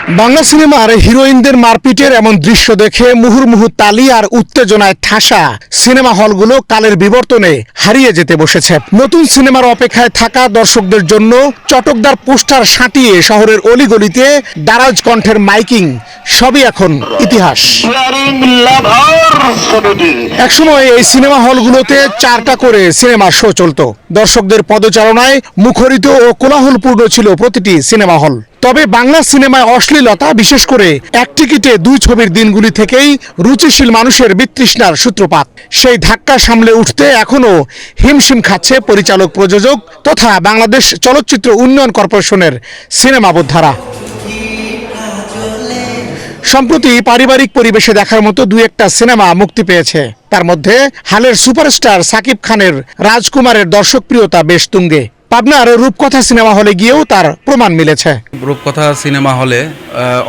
বাংলা সিনেমার হিরোইনদের মারপিটের এমন দৃশ্য দেখে মুহুর্মুহু তালি আর উত্তেজনায় ঠাসা সিনেমা হলগুলো কালের বিবর্তনে হারিয়ে যেতে বসেছে। নতুন সিনেমার অপেক্ষায় থাকা দর্শকদের জন্য চটকদার পোস্টার সাঁটিয়ে শহরের অলিগলিতে দারাজ কণ্ঠের মাইকিং সবই এখন ইতিহাস। একসময় এই সিনেমা হলগুলোতে 4টা করে সিনেমার শো চলত। দর্শকদের পদচারণায় মুখরিত ও কোলাহলপূর্ণ ছিল প্রতিটি সিনেমা হল। তবে বাংলা সিনেমায় অশ্লীলতা, বিশেষ করে এক টিকিটে 2 ছবির দিনগুলি থেকেই রুচিশীল মানুষের বিতৃষ্ণার সূত্রপাত। সেই ধাক্কা সামলে উঠতে এখনো হিমশিম খাচ্ছে পরিচালক, প্রযোজক তথা বাংলাদেশ চলচ্চিত্র উন্নয়ন কর্পোরেশনের সিনেমা বোদ্ধারা। সম্প্রতি পারিবারিক পরিবেশে দেখার মতো 2-1টা সিনেমা মুক্তি পেয়েছে। তার মধ্যে হালের সুপারস্টার সাকিব খানের রাজকুমারের দর্শকপ্রিয়তা বেশ তুঙ্গে। পাবনার রূপকথা সিনেমা হলে গিয়েও তার প্রমাণ মিলেছে। রূপকথা সিনেমা হলে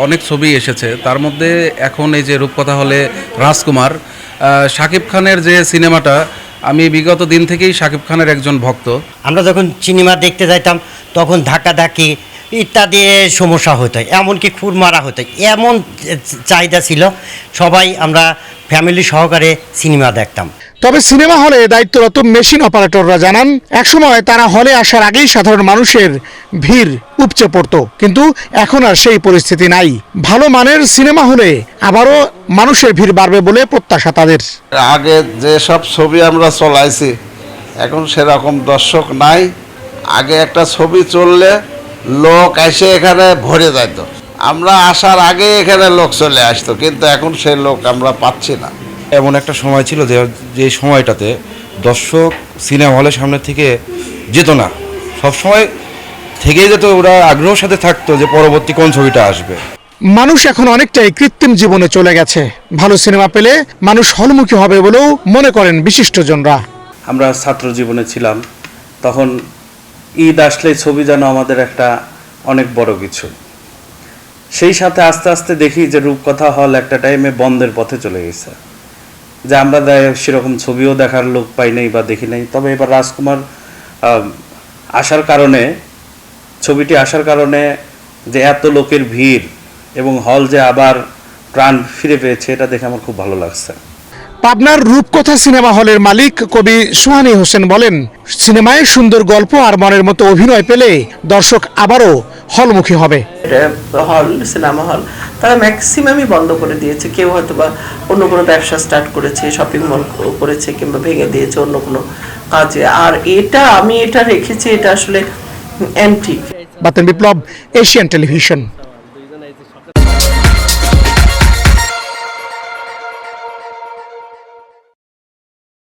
অনেক ছবি এসেছে, তার মধ্যে এখন এই যে রূপকথা হলে রাজকুমার, সাকিব খানের যে সিনেমাটা, আমি বিগত দিন থেকেই সাকিব খানের একজন ভক্ত। আমরা যখন সিনেমা দেখতে যাইতাম তখন ধাক্কাধাক্কি ইত্যাদি সমস্যা হতো, এমনকি খুর মারা হতো, এমন চাহিদা ছিল। সবাই আমরা ফ্যামিলি সহকারে সিনেমা দেখতাম। তবে সিনেমা হলে দায়িত্বরত মেশিন অপারেটররা জানান, একসময় তারা হলে আসার আগেই সাধারণ মানুষের ভিড় উপচে পড়ত, কিন্তু এখন আর সেই পরিস্থিতি নাই। ভালো মানের সিনেমা হলে আবারও মানুষের ভিড় বাড়বে বলে প্রত্যাশা তাদের। আগে যে সব ছবি আমরা চলাইছি এখন সেরকম দর্শক নাই। আগে একটা ছবি চললে লোক এসে এখানে ভরে যেত, আমরা আসার আগে এখানে লোক চলে আসতো, কিন্তু এখন সেই লোক আমরা পাচ্ছি না। এমন একটা সময় ছিল যে সময়টাতে দর্শক সিনেমা হলের সামনে থেকে যেত না, সবসময় থেকেই যেত, ওরা আগ্রহের সাথে থাকতো যে পরবর্তী কোন ছবিটা আসবে। মানুষ এখন অনেকটাই কৃত্রিম জীবনে চলে গেছে। ভালো সিনেমা পেলে মানুষ হলমুখী হবে বলেও মনে করেন বিশিষ্টজনরা। আমরা ছাত্র জীবনে ছিলাম, তখন ঈদ আসলে ছবি যেন আমাদের একটা অনেক বড় কিছু। সেই সাথে আস্তে আস্তে দেখি যে রূপকথা হল একটা টাইমে বন্ধের পথে চলে গেছে, যে আমরা সেরকম ছবিও দেখার লোক পাই নাই বা দেখি নাই। তবে এবার রাজকুমার আসার কারণে, ছবিটি আসার কারণে যে এত লোকের ভিড় এবং হল যে আবার প্রাণ ফিরে পেয়েছে, এটা দেখে আমার খুব ভালো লাগছে। পাবনার রূপকথা সিনেমা হলের মালিক কবি সুহানী হোসেন বলেন, সিনেমায় সুন্দর গল্প আর মনের মতো অভিনয় পেলে দর্শক আবারও হলমুখী হবে। হল, সিনেমা হল তারা ম্যাক্সিমামই বন্ধ করে দিয়েছে। কেউ হয়তো বা অন্য কোনো ব্যবসা স্টার্ট করেছে, শপিং মল করেছে, কিংবা ভেঙে দিয়েছে অন্য কোনো কাজে। আর আমি এটা রেখেছি, এটা আসলে অ্যান্টিক। বাতেন বিপ্লব, এশিয়ান টেলিভিশন।